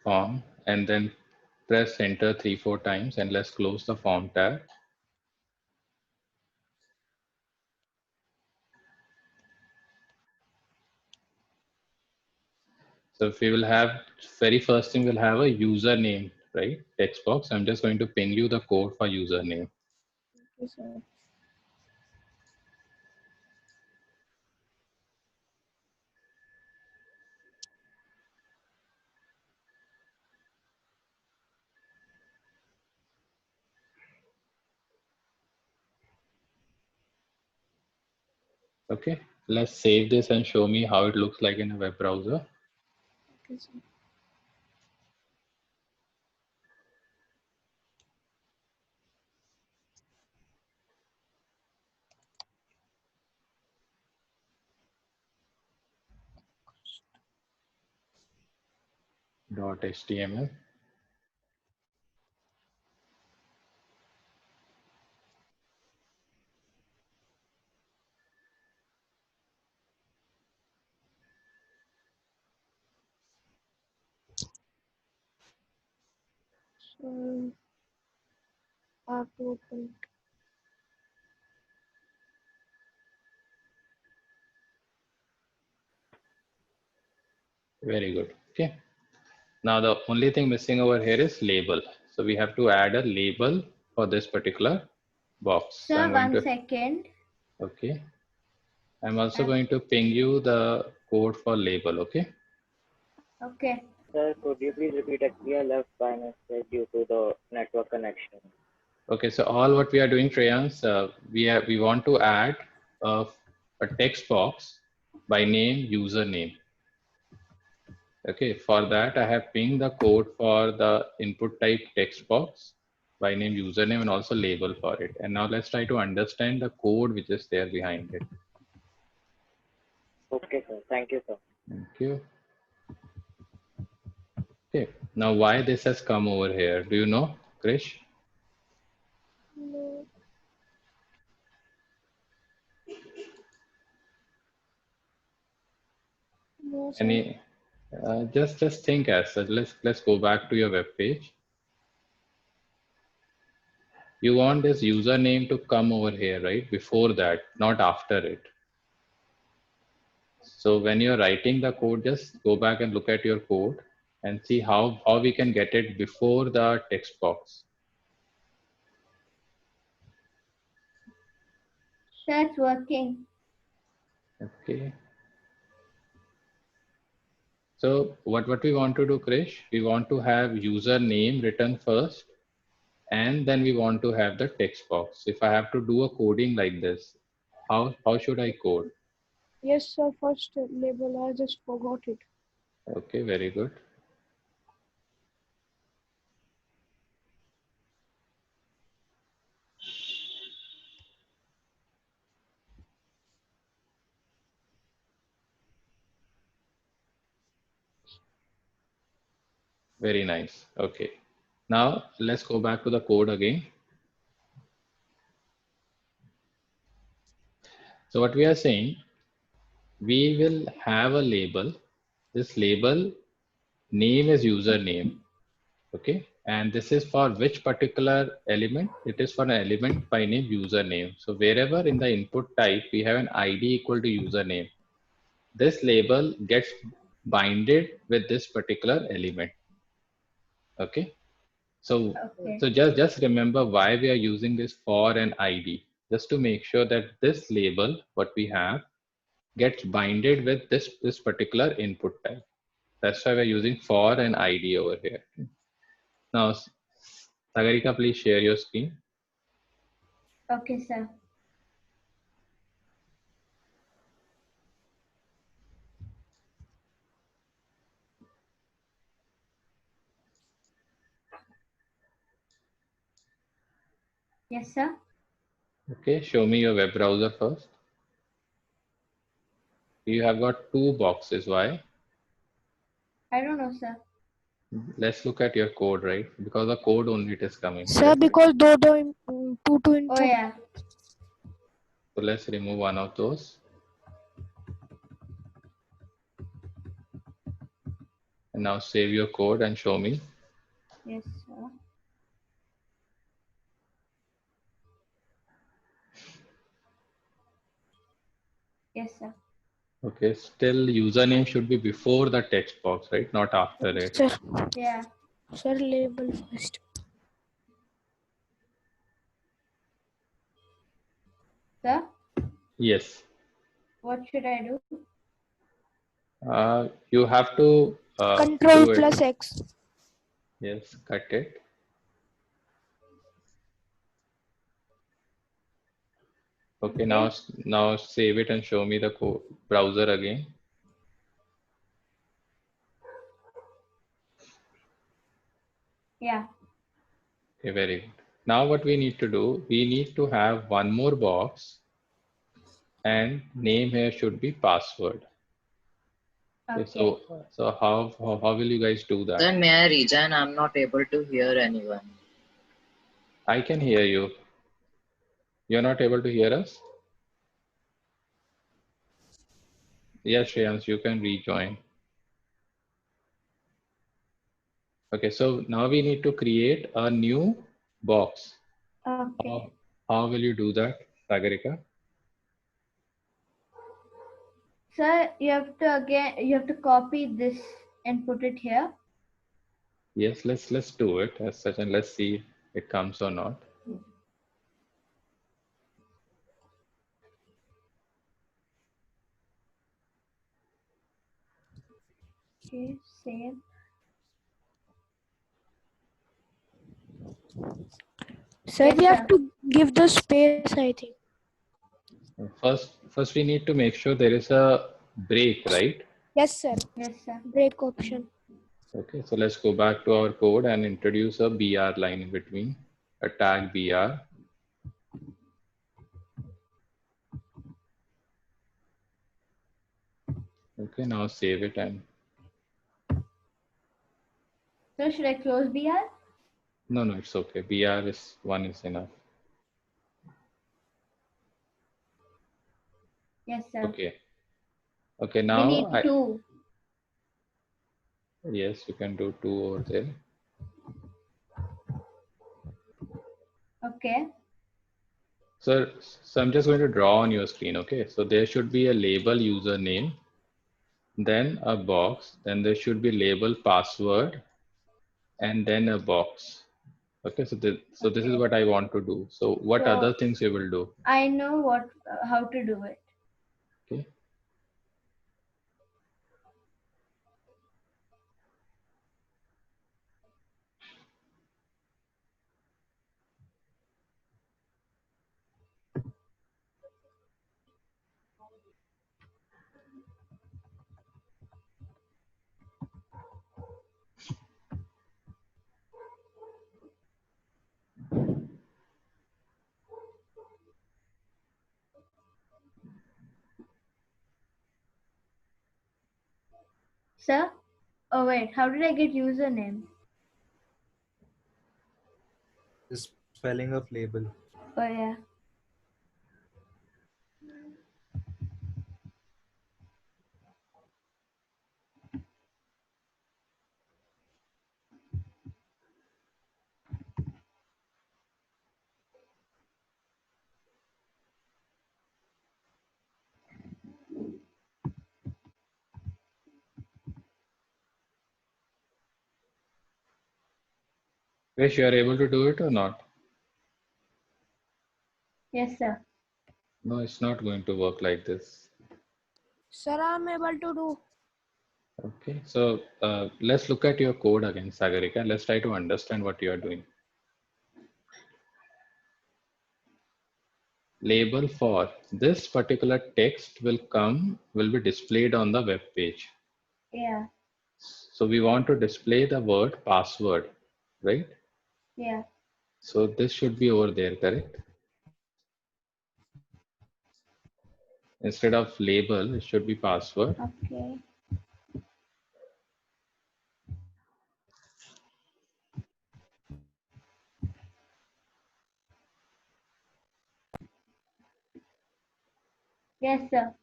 form and then press enter 3-4 times, and let's close the form tab. So if we will have, very first thing we'll have a username, right? Text box. I'm just going to ping you the code for username. Okay, sir. Okay, let's save this and show me how it looks like in a web browser. Okay, sir. .html. So I have to open it. Very good. Okay. Now the only thing missing over here is label. So we have to add a label for this particular box. So Sir, I'm going 1 to, second. okay. I'm also going to ping you the code for label, okay? Okay. Sir, could you please repeat it? We are left by mistake due to the network connection. Okay, so all what we are doing, Shreyans, we want to add a text box by name username. Okay, for that I have pinged the code for the input type text box by name username and also label for it. And now let's try to understand the code which is there behind it. Okay, sir. Thank you, sir. Thank you. Okay, now why this has come over here? Do you know, Krish? No. No, sir. Any? Just think as such. Let's go back to your web page. You want this username to come over here, right? Before that, not after it. So when you're writing the code, just go back and look at your code and see how we can get it before the text box. That's working. Okay. So what we want to do, Krish, we want to have username written first, and then we want to have the text box. If I have to do a coding like this, how should I code? Yes, sir. First label. I just forgot it. Okay, very good. Very nice. Okay. Now let's go back to the code again. So what we are saying, we will have a label. This label name is username. Okay. And this is for which particular element? It is for an element by name username. So wherever in the input type, we have an ID equal to username. This label gets binded with this particular element. Okay. So, Okay. so just remember why we are using this for an ID, just to make sure that this label, what we have, gets binded with this particular input type. That's why we're using for an ID over here. Now, Sagarika, please share your screen. Okay, sir. Yes, sir. Okay, show me your web browser first. You have got two boxes. Why? I don't know, sir. Let's look at your code, right? Because the code only it is coming, Sir, correct? because two input. Oh, yeah. So let's remove one of those. And now save your code and show me. Yes, sir. Yes, sir. Okay, still username should be before the text box, right? Not after it. Sir, Yeah. sir, label first. Sir, Yes. what should I do? You have to Control do it. plus X. Yes, cut it. Okay, now save it and show me the code browser again. Yeah. Okay, very good. Now what we need to do, we need to have one more box and name here should be password. Okay, Okay. so how will you guys do that? Then may I rejoin? I'm not able to hear anyone. I can hear you. You're not able to hear us? Yes, Shreyans, you can rejoin. Okay, so now we need to create a new box. Okay. How will you do that, Sagarika? Sir, you have to copy this and put it here. Yes, let's do it as such and let's see if it comes or not. Okay, save. Sir, Yes, we have sir. to give the space, I think. First we need to make sure there is a break, right? Yes, sir. Yes, sir. Break option. Okay, so let's go back to our code and introduce a BR line in between, a tag BR. Okay, now save it and So should I close BR? no, it's okay. BR is one is enough. Yes, sir. Okay. Okay, We now need two. yes, you can do two over there. Okay. So I'm just going to draw on your screen. Okay, so there should be a label username, then a box, then there should be label password, and then a box. Okay, so this is what I want to do. So what So- other things you will do? I know how to do it. Okay. Sir? Oh wait, how did I get username? The spelling of label. Oh yeah. Wish you are able to do it or not? Yes, sir. No, it's not going to work like this. Sir, I'm able to do. Okay, so let's look at your code again, Sagarika. Let's try to understand what you are doing. Label for this particular text will be displayed on the web page. Yeah. So we want to display the word password, right? Yeah. So this should be over there, correct? Instead of label, it should be password. Okay. Yes, sir.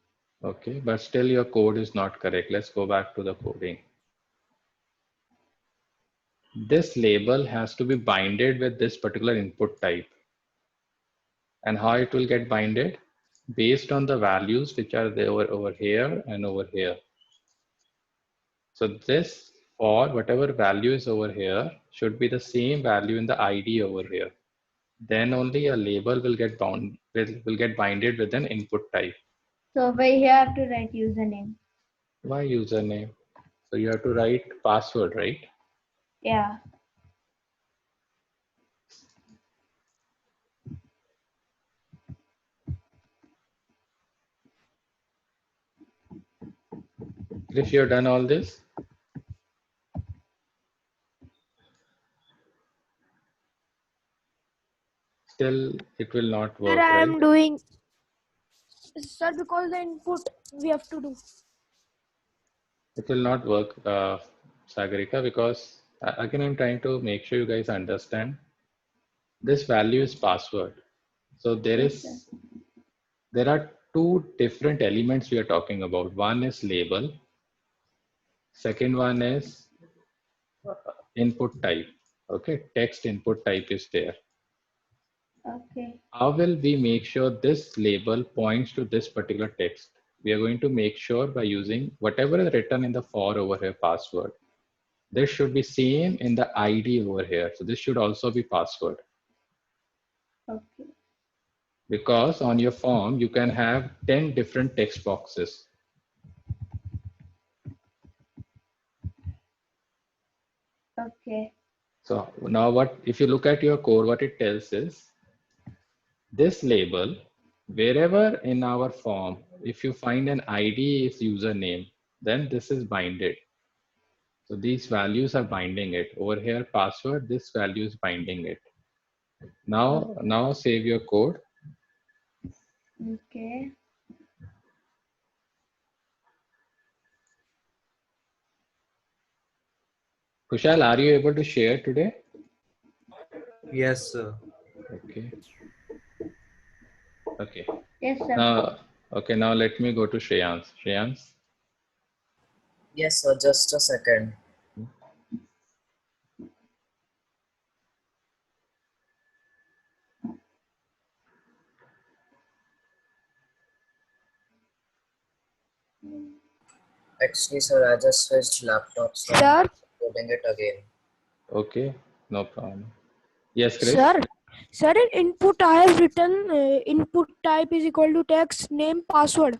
Okay, but still your code is not correct. Let's go back to the coding. this label has to be binded with this particular input type. And how it will get binded? Based on the values which are there over here and over here. So this for whatever value is over here should be the same value in the ID over here. Then only a label will get bound will get binded with an input type. So over here I have to write username. Why username? So you have to write password, right? Yeah. If you have done all this, still it will not work, Sir, I right? am doing. Sir, because the input we have to do. It will not work, Sagarika, because again, I'm trying to make sure you guys understand. This value is password. So there are two different elements we are talking about. One is label. Second one is input type. Okay, text input type is there. Okay. How will we make sure this label points to this particular text? We are going to make sure by using whatever is written in the for over here password. This should be same in the ID over here. So this should also be password. Okay. Because on your form, you can have 10 different text boxes. Okay. So now what, if you look at your code, what it tells is this label, wherever in our form, if you find an ID is username, then this is binded. So these values are binding it. Over here, password, this value is binding it. Now save your code. Okay. Kushal, are you able to share today? Yes, sir. Okay. Okay. Yes, sir. Now let me go to Shreyans. Shreyans. Yes, sir. Just a second. Actually, sir, I just switched laptops. So Sir? I'm uploading it again. Okay, no problem. Yes, Chris. Sir, in input I have written input type is equal to text name password.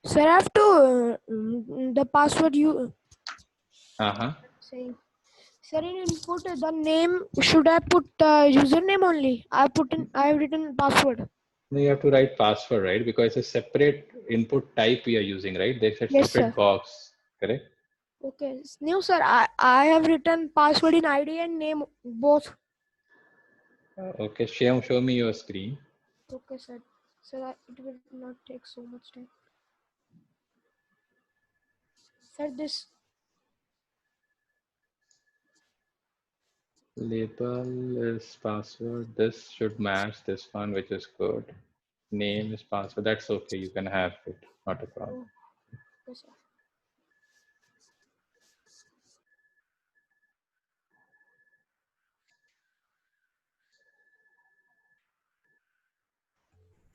Sir, I have to the password you say. Sir, in input the name should I put username only? I have written password. No, you have to write password, right? Because it's a separate input type we are using, right? There's a Yes, separate sir. box, correct? Okay. No, sir. I have written password in ID and name both. Okay, show me your screen. Okay, sir. Sir, it will not take so much time. Sir, this. Label is password. This should match this one, which is good. Name is password. That's okay. You can have it. Not a problem. Yes, sir.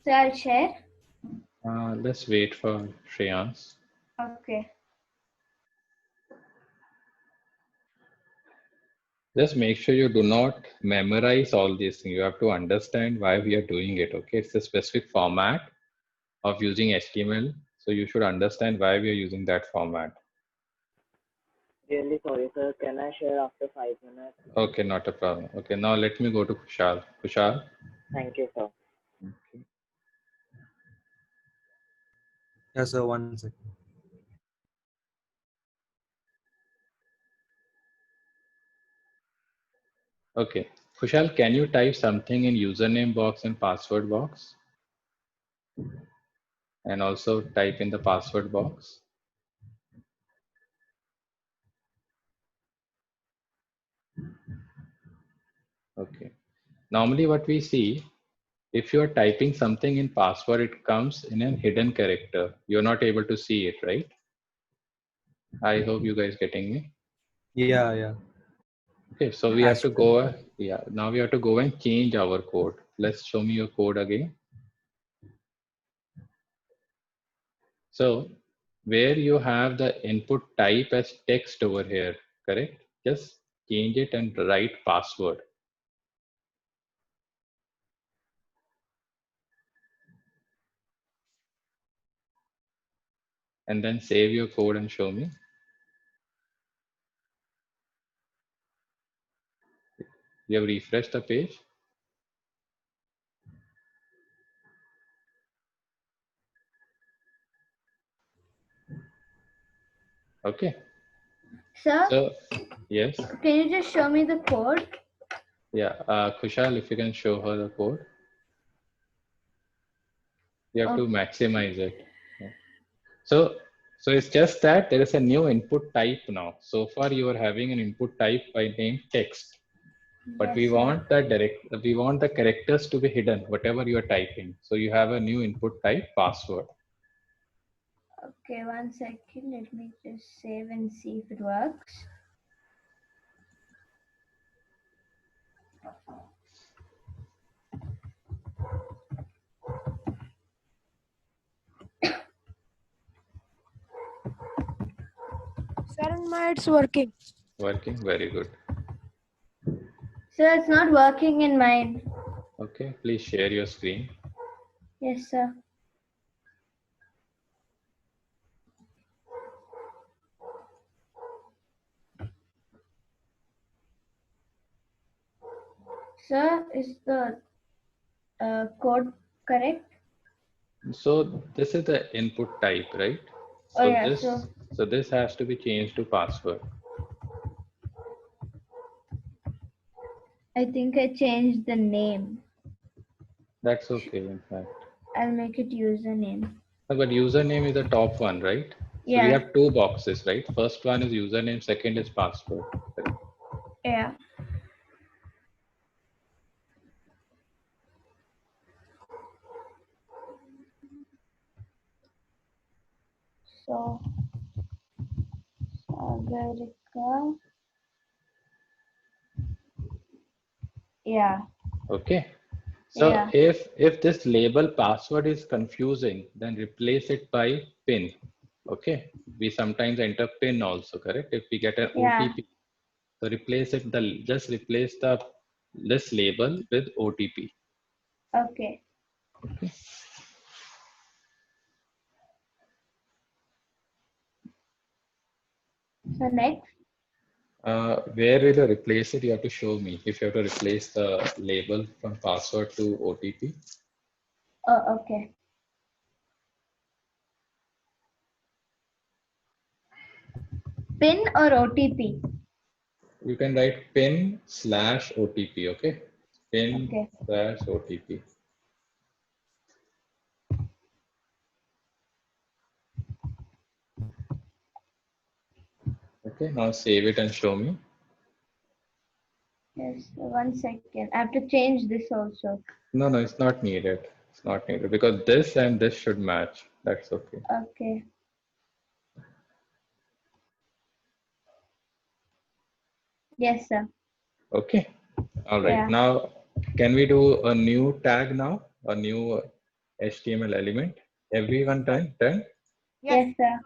So I'll share. Let's wait for Shreyans. Okay. Just make sure you do not memorize all these things. You have to understand why we are doing it. Okay, it's a specific format of using HTML. So you should understand why we are using that format. Really sorry, sir. Can I share after 5 minutes? Okay, not a problem. Okay, now let me go to Kushal. Kushal. Thank you, sir. Okay. Yes, sir. 1 second. Okay, Kushal, can you type something in username box and password box? And also type in the password box. Okay. Normally what we see, if you are typing something in password, it comes in a hidden character. You're not able to see it, right? I hope you guys getting me. Yeah. Okay, so we have to go, yeah, now we have to go and change our code. Let's show me your code again. So where you have the input type as text over here, correct? Just change it and write password. And then save your code and show me. You have refreshed the page. Okay. Sir, So yes, can you just show me the code? yeah. Kushal, if you can show her the code. You have to Okay. maximize it. Yeah. So it's just that there is a new input type now. So far you are having an input type by name text, but Yes, we sir. want we want the characters to be hidden, whatever you are typing. So you have a new input type password. Okay, 1 second. Let me just save and see if it works. Sir, in my it's working. Working, very good. Sir, it's not working in mine. Okay, please share your screen. Yes, sir. Sir, is the code correct? So this is the input type, right? Oh, So yeah, this has to be changed to password. I think I changed the name. That's okay, in fact. I'll make it username. But username is the top one, right? So we Yeah. have two boxes, right? First one is username, second is password. Yeah. So, Sagarika. Yeah. Okay. So Yeah. if this label password is confusing, then replace it by PIN. Okay. We sometimes enter PIN also, correct? If we get an Yeah. OTP, so replace it. Just replace this label with OTP. Okay. Okay. So next. Where will you replace it? You have to show me. If you have to replace the label from password to OTP. Oh, okay. PIN or OTP? You can write PIN/OTP. Okay. Okay. PIN/OTP. Okay. Now save it and show me. Yes. 1 second. I have to change this also. No, it's not needed. It's not needed because this and this should match. That's okay. Okay. Yes, sir. Okay. All right. Yeah. Now, can we do a new tag now? A new HTML element? Everyone done? Yes, sir.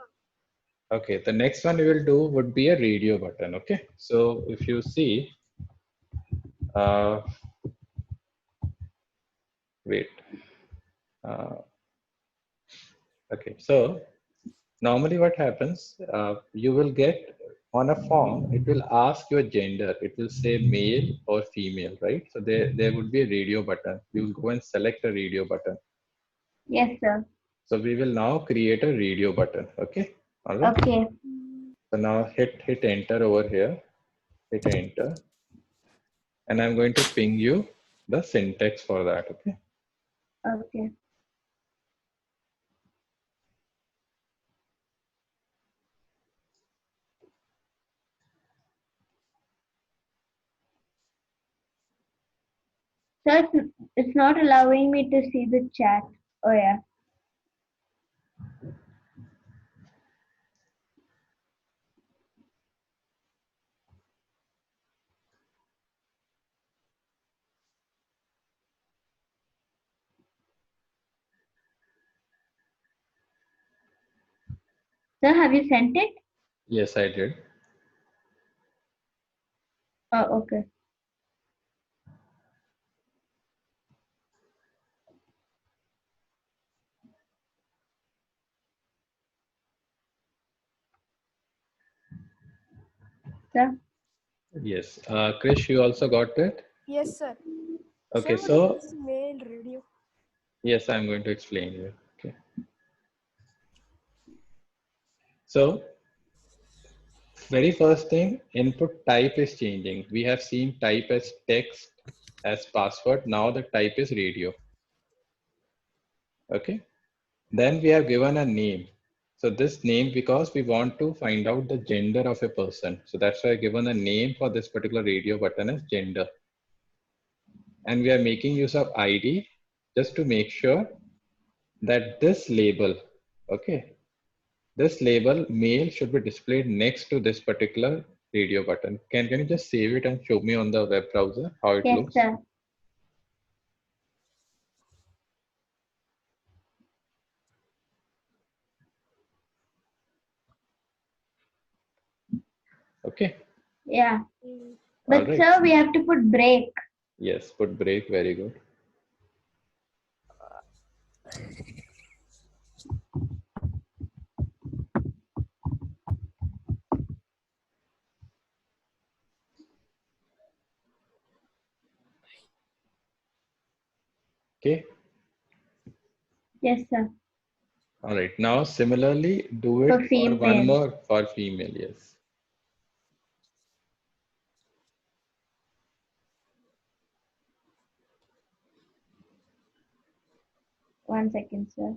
Okay. The next one we will do would be a radio button. Okay. So if you see, wait. Okay. So normally what happens, you will get on a form, it will ask your gender. It will say male or female, right? So there would be a radio button. You will go and select a radio button. Yes, sir. So we will now create a radio button. Okay. All right. Okay. So now hit enter over here. Hit enter. And I'm going to ping you the syntax for that. Okay. Okay. Sir, it's not allowing me to see the chat. Oh, yeah. Sir, have you sent it? Yes, I did. Oh, okay. Sir, Yes. Krish, you also got it? Yes, sir. Okay, Sir, what so is this mail radio? yes, I'm going to explain you. Okay. So very first thing, input type is changing. We have seen type as text, as password. Now the type is radio. Okay. Then we have given a name. So this name, because we want to find out the gender of a person. So that's why I've given a name for this particular radio button as gender. And we are making use of ID just to make sure that this label, okay, this label male should be displayed next to this particular radio button. Can you just save it and show me on the web browser how it yes, looks? sir. Okay. Yeah. Mm. But All right. sir, we have to put break. Yes, put break. Very good. Okay. Yes, sir. All right. Now, similarly, do it For for female. one more for female. Yes. One second, sir.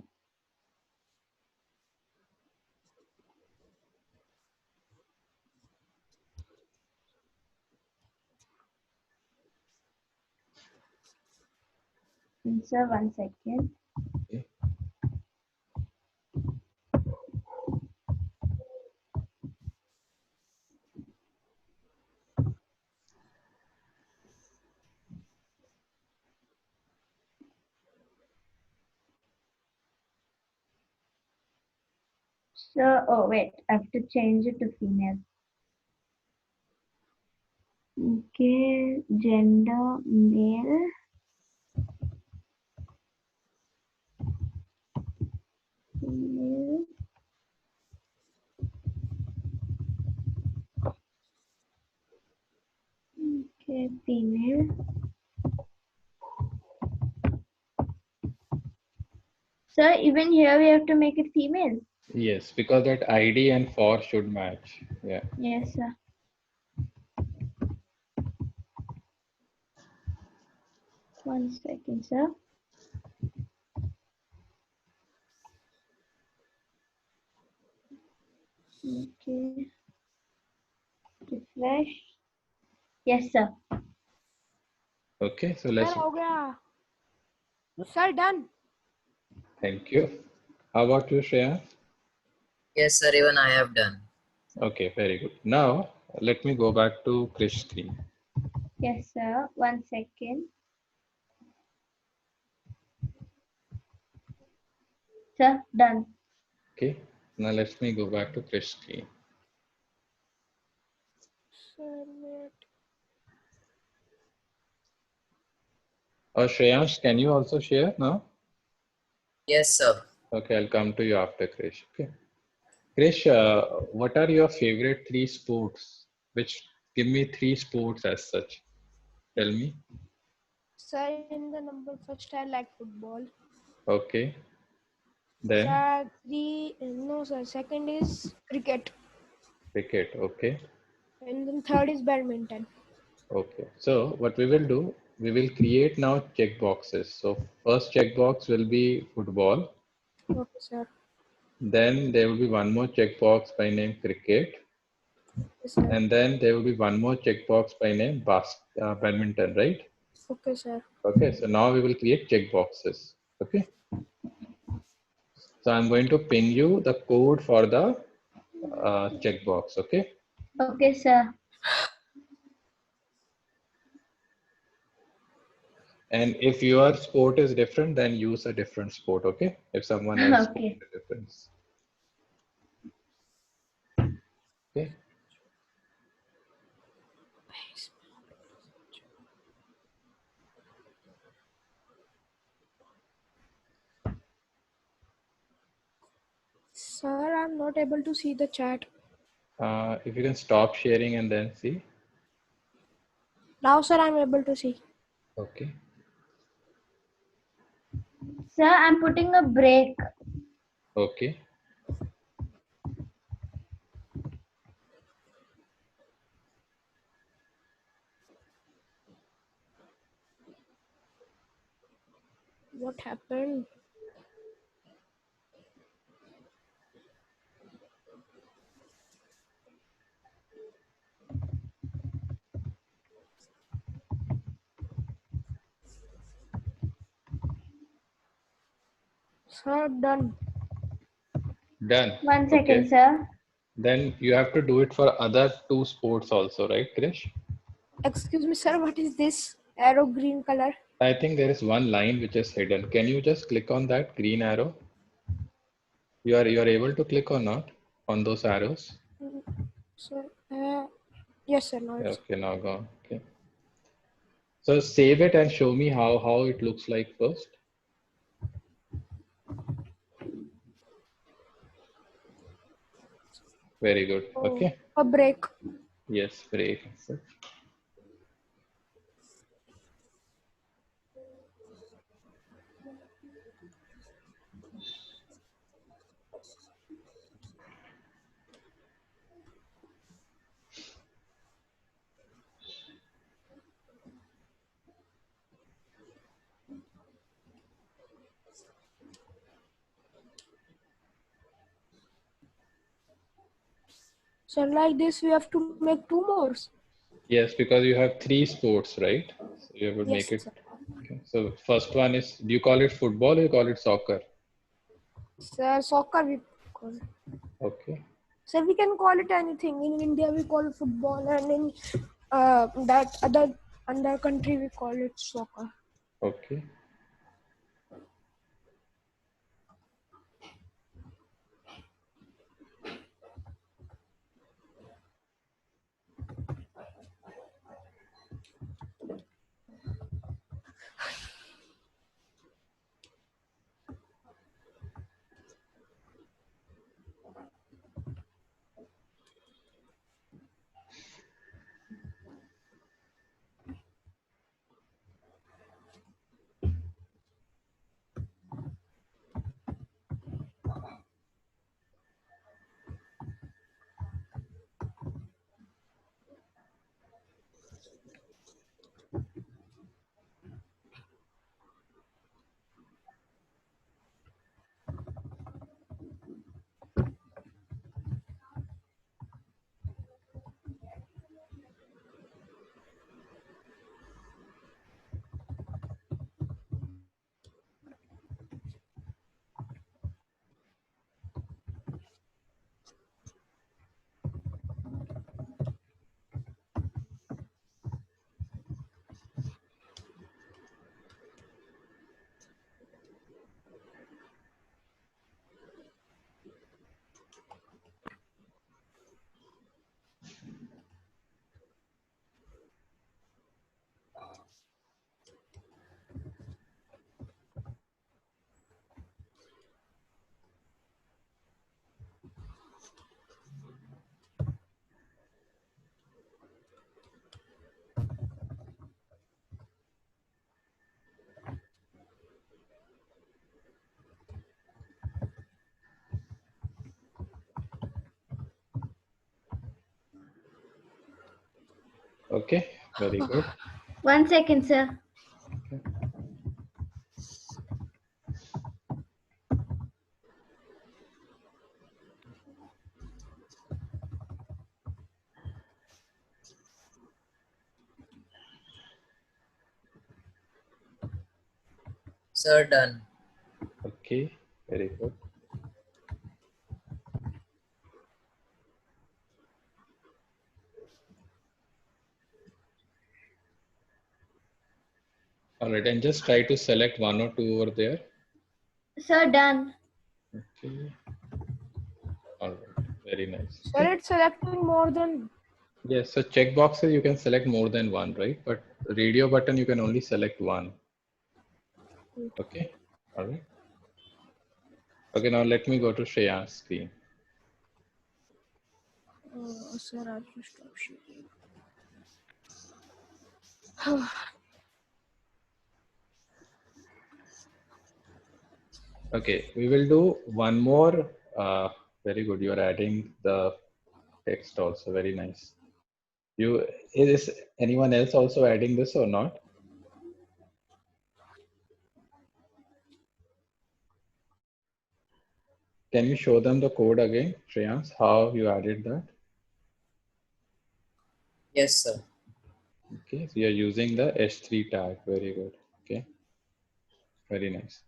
Sir, one second. Okay. Sir, oh wait, I have to change it to female. Okay, gender male. Female. Okay, female. Sir, even here we have to make it female. Yes, because that ID and for should match. Yeah. Yes, sir. One second, sir. Okay. Refresh. Yes, sir. Okay. So Sir, let's. हो गया. Sir, done. Thank you. How about you, Shreya? Yes, sir. Even I have done. Okay. Very good. Now let me go back to Krish screen. Yes, sir. One second. Sir, done. Okay. Now let me go back to Krish screen. Sir, wait. Shreyansh, can you also share now? Yes, sir. Okay, I'll come to you after Krish. Okay. Krish, what are your favorite three sports? Give me three sports as such. Tell me. Sir, in the number first, I like football. Okay. Then Sir, no, sir. Second is cricket. cricket. Okay. And then third is badminton. Okay. So what we will do, we will create now check boxes. So first checkbox will be football. Okay, sir. Then there will be one more checkbox by name cricket. Okay, sir. And then there will be one more checkbox by name badminton, right? Okay, sir. Okay. So now we will create checkboxes. Okay. So I'm going to ping you the code for the checkbox. Okay. Okay, sir. And if your sport is different, then use a different sport. Okay. If someone else Okay. sport is different. Sir, I'm not able to see the chat. If you can stop sharing and then see. Now, sir, I'm able to see. Okay. Sir, I'm putting a break. Okay. What happened? Sir, done. Done. 1 second, Okay. sir. Then you have to do it for other 2 sports also, right, Krish? Excuse me, sir, what is this arrow green color? I think there is one line which is hidden. Can you just click on that green arrow? You are able to click or not on those arrows? Sir, yes, sir, now it's Okay, now go. Okay. So save it and show me how it looks like first. Very good. Okay. a break. Yes, break. So like this, we have to make 2 more. Yes, because you have 3 sports, right? So you have to make Yes, it. sir. Okay. So first one is, do you call it football or you call it soccer? Sir, soccer we call it. Okay. Sir, we can call it anything. In India, we call it football, and in that other country, we call it soccer. Okay. Okay. Very good. 1 second, sir. Sir, done. Okay. Very good. All right. And just try to select 1 or 2 over there. Sir, done. Okay. All right. Very nice. Sir, Okay. it's selecting more than. Yes. So check boxes, you can select more than 1, right? But radio button, you can only select 1. Okay. All right. Okay, now let me go to Shreya's screen. Sir, I'll just stop sharing. Okay, we will do one more. Very good. You are adding the text also. Very nice. Is anyone else also adding this or not? Can you show them the code again, Shreyans, how you added that? Yes, sir. Okay, so you're using the H3 tag. Very good. Okay, very nice.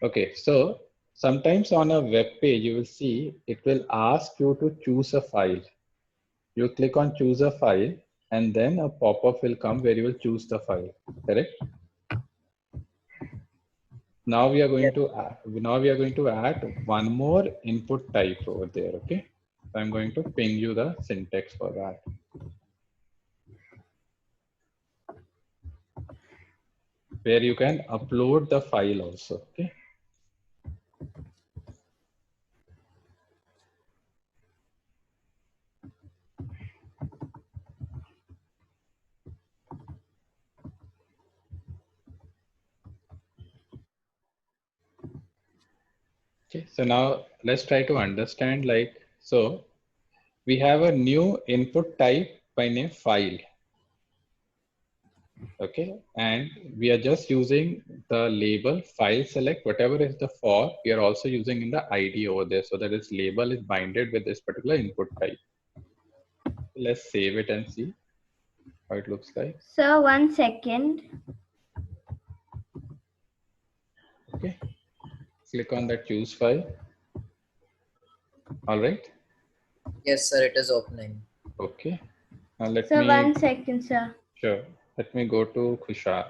Okay, so sometimes on a web page, you will see it will ask you to choose a file. You click on choose a file, and then a pop-up will come where you will choose the file. Correct? Now we are going to add one more input type over there. Okay, so I'm going to ping you the syntax for that. Where you can upload the file also. Okay. Okay. So now let's try to understand so we have a new input type by name file. Okay. And we are just using the label file select, whatever is the for, we are also using in the ID over there. So that this label is binded with this particular input type. Let's save it and see how it looks like. Sir, 1 second. Okay. Click on that choose file. All right. Yes, sir. It is opening. Okay. Now let Sir, me, 1 second, sir. sure. Let me go to Khushal.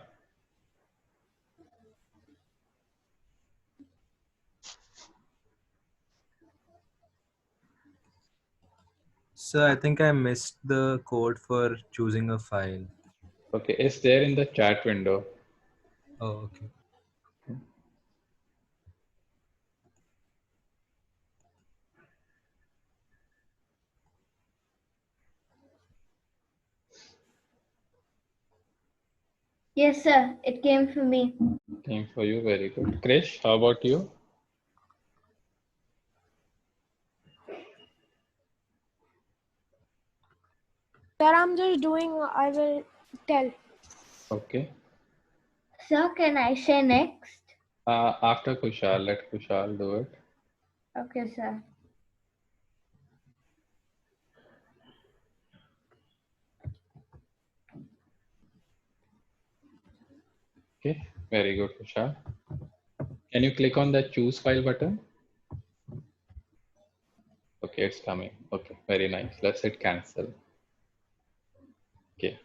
Sir, I think I missed the code for choosing a file. Okay. It's there in the chat window. Oh, okay. Yes, sir. It came for me. Came for you. Very good. Krish, how about you? Sir, I'm just doing, I will tell. Okay. Sir, can I share next? After Khushal, let Khushal do it. Okay, sir. Okay. Very good, Khushal. Can you click on the choose file button? Okay, it's coming. Okay, very nice. Let's hit cancel. Okay.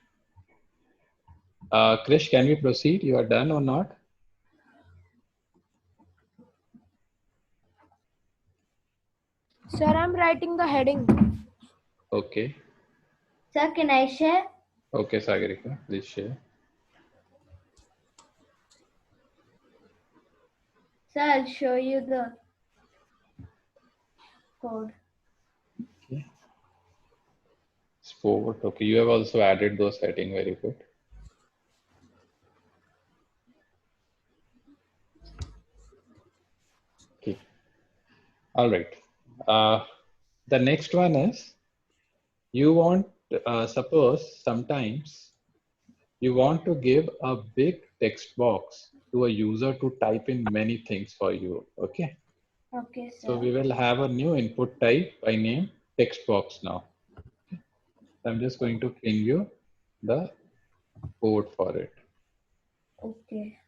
Krish, can we proceed? You are done or not? Sir, I'm writing the heading. Okay. Sir, can I share? Okay, Sagarika, please share. Sir, I'll show you the code. Okay. Sport. Okay, you have also added those settings. Very good. Okay. All right. The next one is you want, suppose sometimes you want to give a big text box to a user to type in many things for you. Okay. Okay, So sir. we will have a new input type by name text box now. I'm just going to ping you the code for it. Okay.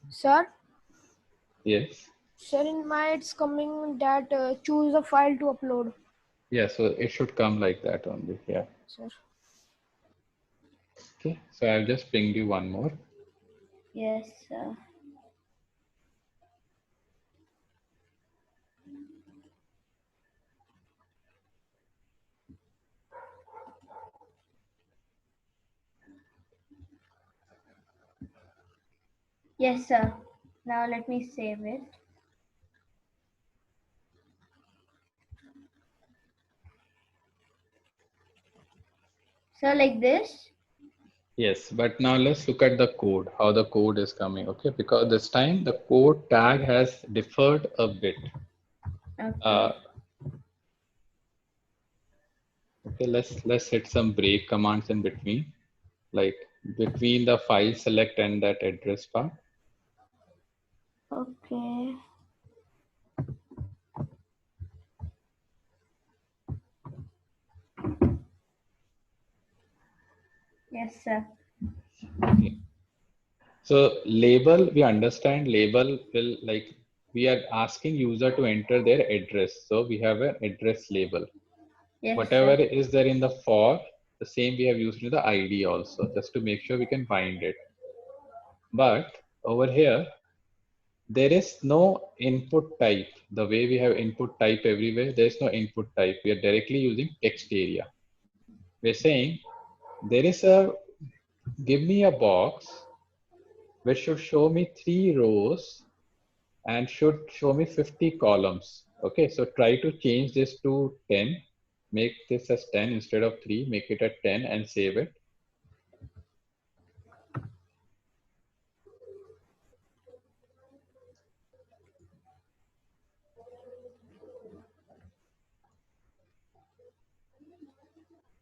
Sir, Yes. sir, in my it's coming that choose a file to upload. Yeah, so it should come like that only. Yeah. Sir. Okay. So I've just pinged you one more. Yes, sir. Yes, sir. Now let me save it. So like this? Yes, but now let's look at the code, how the code is coming, okay? Because this time the code tag has differed a bit. Okay. Okay, let's hit some break commands in between, like between the file select and that address part. Okay. Yes, sir. Okay. So label, we understand label will like, we are asking user to enter their address. So we have an address label. Yes, Whatever sir. is there in the for, the same we have used in the ID also, just to make sure we can find it. But over here, there is no input type. The way we have input type everywhere, there is no input type. We are directly using text area. We're saying there is a, give me a box which should show me 3 rows and should show me 50 columns. Okay, so try to change this to 10. Make this as 10 instead of 3. Make it at 10 and save it.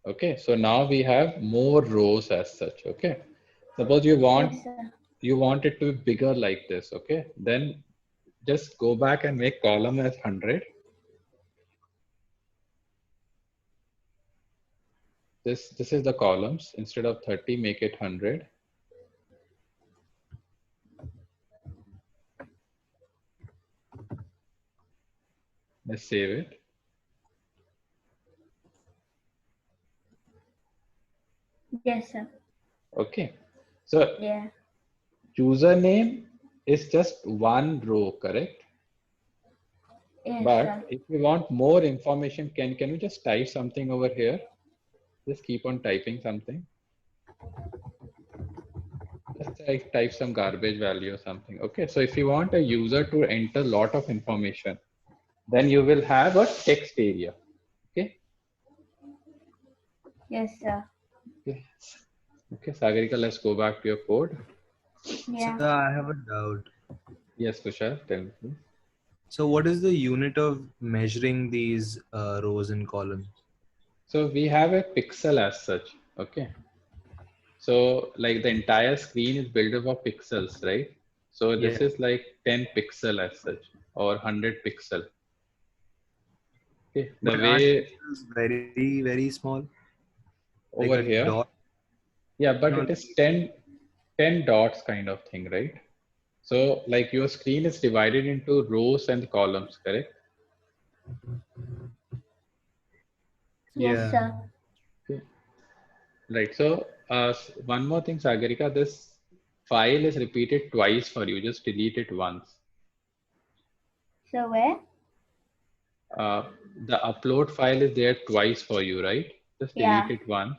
Okay, so now we have more rows as such. Okay, suppose you want Yes, sir. it to be bigger like this. Okay, then just go back and make column as 100. This is the columns. Instead of 30, make it 100. Let's save it. Yes, sir. Okay, so Yeah. username is just one row, correct? Yes, But sir. if you want more information, can you just type something over here? Just keep on typing something. Just type some garbage value or something. Okay, so if you want a user to enter a lot of information, then you will have a text area. Okay. Yes, sir. Okay, okay, Sagarika, let's go back to your code. Yeah. So I have a doubt. Yes, Tushar, tell me, please. So what is the unit of measuring these rows and columns? So we have a pixel as such. Okay. So like the entire screen is built up of pixels, right? So this Yeah. is like 10 pixel as such or 100 pixel. Okay. The But aren't way pixels very, very small? Like over a here, dot? yeah, but No, it is 10 dots kind of thing, right? So like your screen is divided into rows and columns, correct? Yes, yeah. sir. Okay. Right. So one more thing, Sagarika, this file is repeated twice for you. Just delete it once. So where? The upload file is there twice for you, right? Just delete Yeah. it once.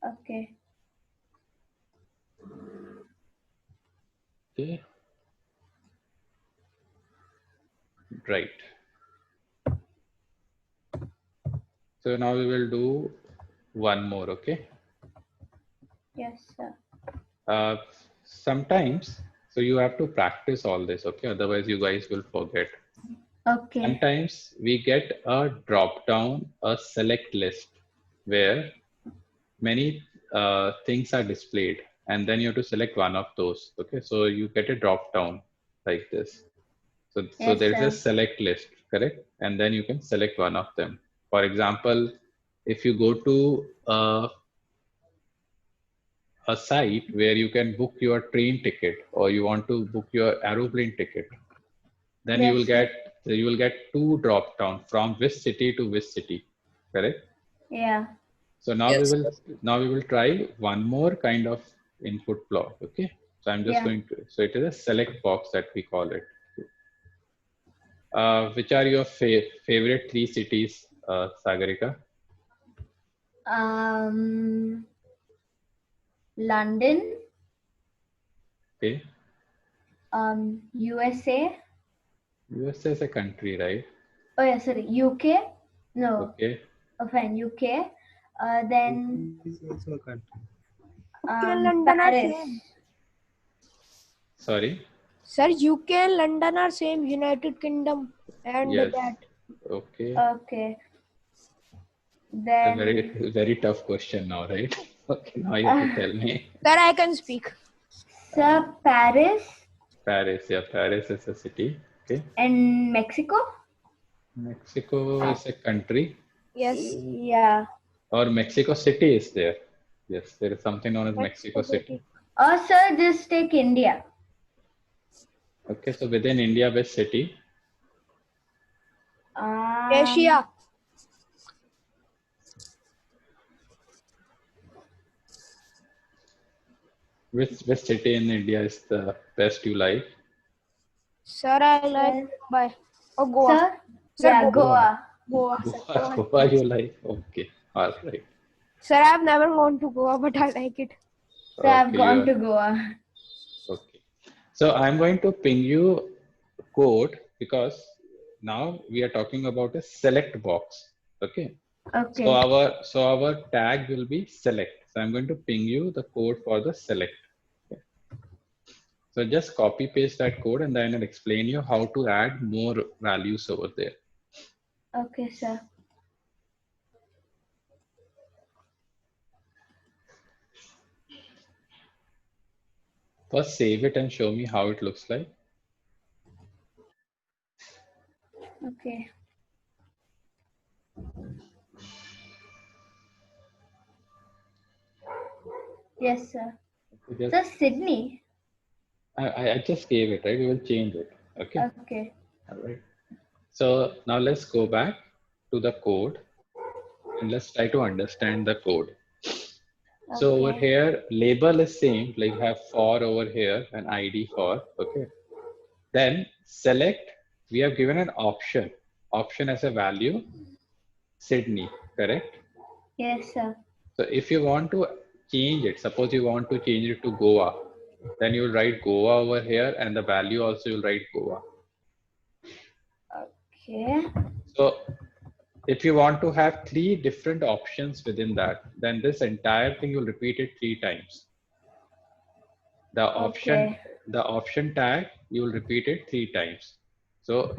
Okay. Okay. Right. So now we will do one more, okay? Yes, sir. Sometimes, so you have to practice all this, okay? Otherwise you guys will forget. Okay. Sometimes we get a drop down, a select list where many things are displayed and then you have to select one of those, okay? So you get a drop down like this. So Yes, there is a sir. select list, correct? And then you can select one of them. For example, if you go to a site where you can book your train ticket or you want to book your aeroplane ticket, then Yes, sir. you will get two drop down from which city to which city, correct? Yeah. So Yes, sir. now we will try one more kind of input block, okay? So I'm just Yeah. going to, so it is a select box that we call it. Which are your favorite three cities, Sagarika? London, Okay. USA. USA is a country, right? Oh yeah, sorry, UK. No, Okay. fine, UK. Then It's also a country. UK and London are Paris. same. Sorry. Sir, UK and London are same. United Kingdom and Yes. that. Okay. Okay. A Then very tough question now, right? Okay, now you have to tell me. Sir, I can speak. Sir, Paris Paris, yeah, Paris is a city. Okay. and Mexico. Mexico is a country, Yes. Yeah. or Mexico City is there. Yes, there is something known as Mexico City. Oh, sir, just take India. Okay, so within India, which city? Asia. Which city in India is the best you like? Sir, I like Sir, Mumbai or Goa. Sir? Sir, Yeah, Goa. Goa. Sir, Goa, Goa you like? Okay, all right. Sir, I have never gone to Goa, but I like it. Sir, I've Okay, gone you to Goa. okay. So I'm going to ping you code because now we are talking about a select box. Okay. Okay. So our tag will be select. So I'm going to ping you the code for the select. Okay. So just copy paste that code and then I'll explain you how to add more values over there. Okay, sir. First save it and show me how it looks like. Okay. Yes, sir. Just, Sir, Sydney. I just gave it, right? We will change it. Okay. Okay. All right. So now let's go back to the code and let's try to understand the code. So over Okay. here, label is same, like have for over here and ID for, okay. Then select, we have given an option as a value, Sydney, correct? Yes, sir. So if you want to change it, suppose you want to change it to Goa, then you will write Goa over here and the value also you'll write Goa. Okay. So if you want to have 3 different options within that, then this entire thing you'll repeat it 3 times. The option tag, you will repeat it 3 times. So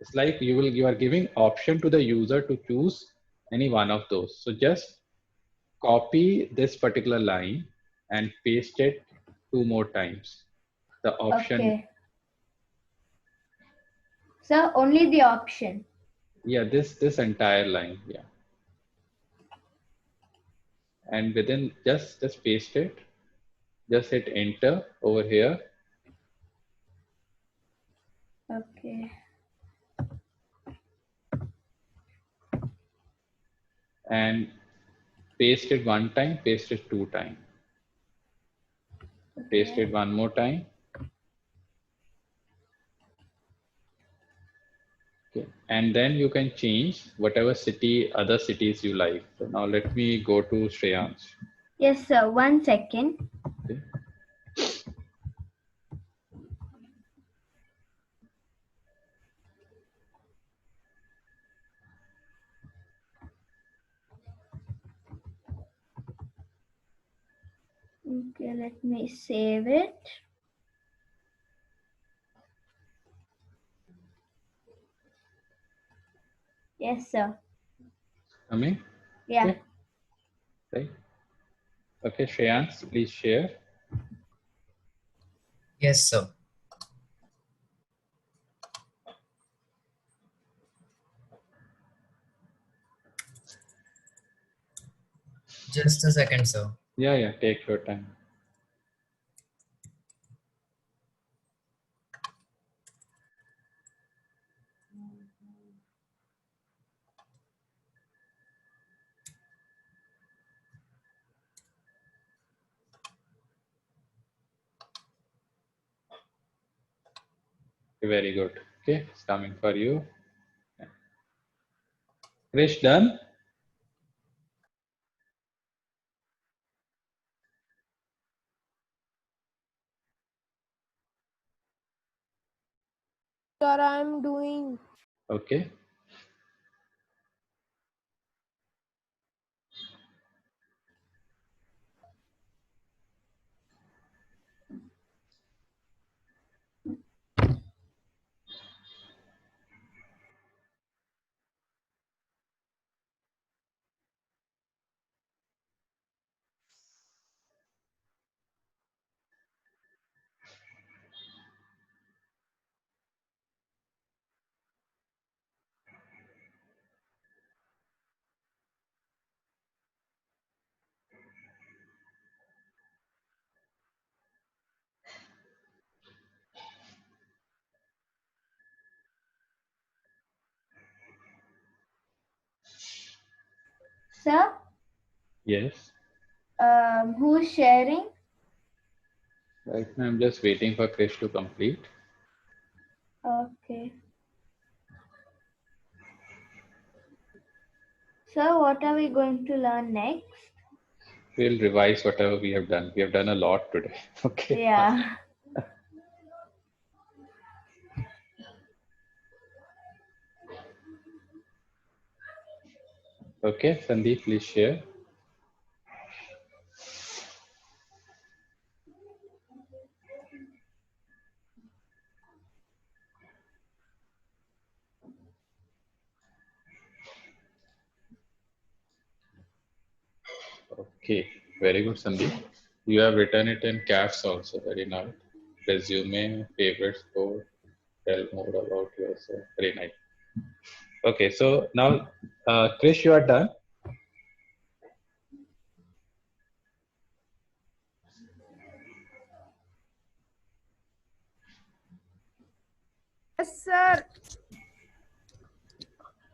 it's like you are giving option to the user to choose any one of those. So just copy this particular line and paste it 2 more times. The option, Okay. Sir, only the option. yeah, this entire line, yeah. And within just paste it, just hit enter over here. Okay. And paste it 1 time, paste it 2 times. Paste it 1 more time. Okay. And then you can change whatever other cities you like. So now let me go to Shreyans. Yes, sir. 1 second. Okay. Okay, let me save it. Yes, sir. Coming? Yeah. Okay. Right. Okay, Shreyans, please share. Yes, sir. Just a second, sir. Yeah, take your time. Very good. Okay, it's coming for you. Krish, done? Sir, I am doing. Okay. Sir, Yes. who's sharing? Right now, I'm just waiting for Krish to complete. Okay. Sir, what are we going to learn next? We'll revise whatever we have done. We have done a lot today. Okay. Yeah. Okay, Sandeep, please share. Okay, very good, Sandeep. You have written it in caps also, very nice. Resume, favorite sport, tell more about yourself. Very nice. Okay, so now, Krish, you are done. Yes, sir.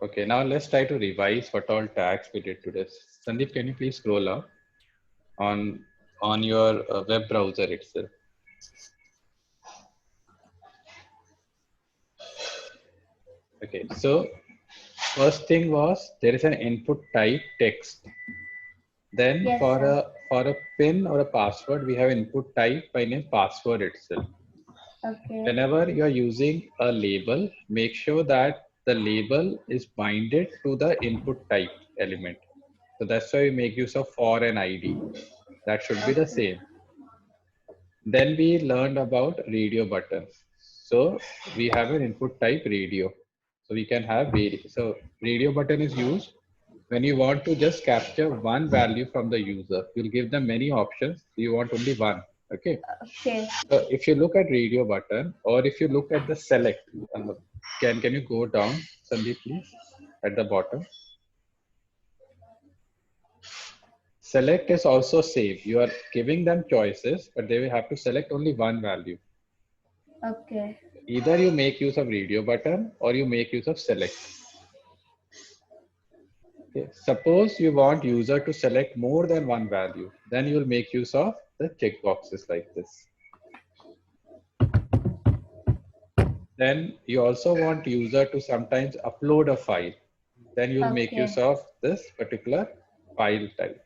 Okay, now let's try to revise what all tags we did today. Sandeep, can you please scroll up on your web browser itself? Okay, so first thing was there is an input type text. Then Yes, for sir. a PIN or a password, we have input type by name password itself. Okay. Whenever you are using a label, make sure that the label is binded to the input type element. So that's why we make use of for an ID. That should be the same. Then we learned about radio buttons. So we have an input type radio. So we can have radio. So radio button is used when you want to just capture one value from the user. You'll give them many options. You want only one. Okay. Okay. So if you look at radio button or if you look at the select, can you go down, Sandeep, please, at the bottom? Select is also same. You are giving them choices, but they will have to select only one value. Okay. Either you make use of radio button or you make use of select. Okay. Suppose you want user to select more than one value, then you will make use of the checkboxes like this. Then you also want user to sometimes upload a file. Then you will make Okay. use of this particular file type.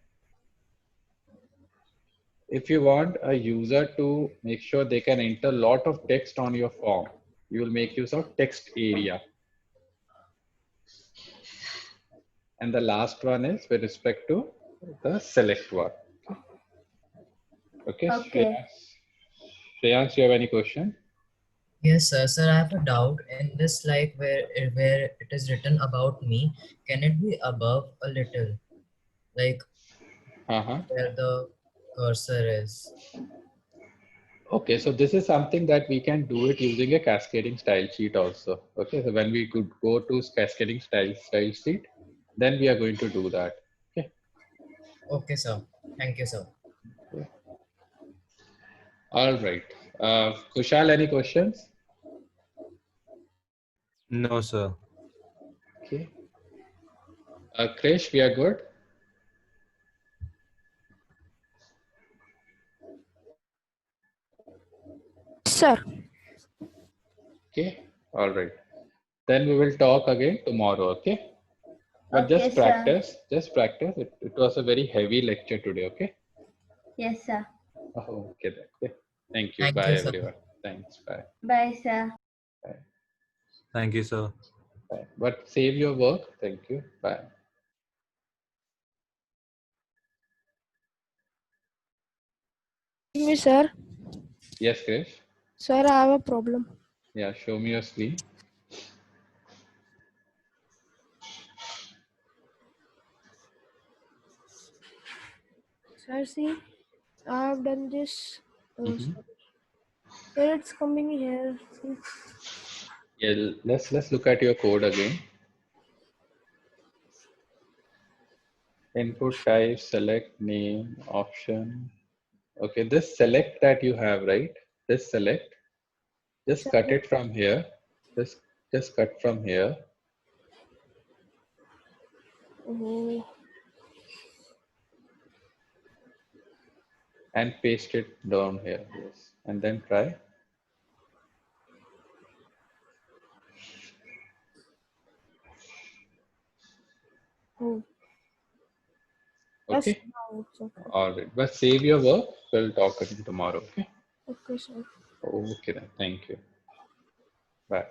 If you want a user to make sure they can enter a lot of text on your form, you will make use of text area. And the last one is with respect to the select one. Okay. Okay. Shreyans, you have any question? Yes, sir. Sir, I have a doubt in this, like where it is written about me. Can it be above a little, like where the cursor is? Okay, so this is something that we can do it using a cascading style sheet also. Okay, so when we could go to cascading style sheet, then we are going to do that. Okay. Okay, sir. Thank you, sir. All right. Kushal, any questions? No, sir. Okay. Krish, we are good. Sir. Okay. All right. Then we will talk again tomorrow. Okay. But Okay, just sir. practice. Just practice. It was a very heavy lecture today. Okay. Yes, sir. Oh, okay. Then. Okay. Thank you. Thank Bye, you, sir. everyone. Thanks. Bye. Bye, sir. Bye. Thank you, sir. Bye. But save your work. Thank you. Bye. Me, sir. Yes, Krish. Sir, I have a problem. Yeah, show me your screen. Sir, see, I have done this. Mhm. Sir, it's coming here. See. Yeah, let's look at your code again. Input type, select name, option. Okay, this select that you have, right? This select, just cut it from here. Just cut from here. Oh. And paste it down here. Yes. And then try. Oh. Okay. Yes, now it's okay. All right. But save your work. We'll talk again tomorrow. Okay. Okay, sir. Okay then. Thank you. Bye.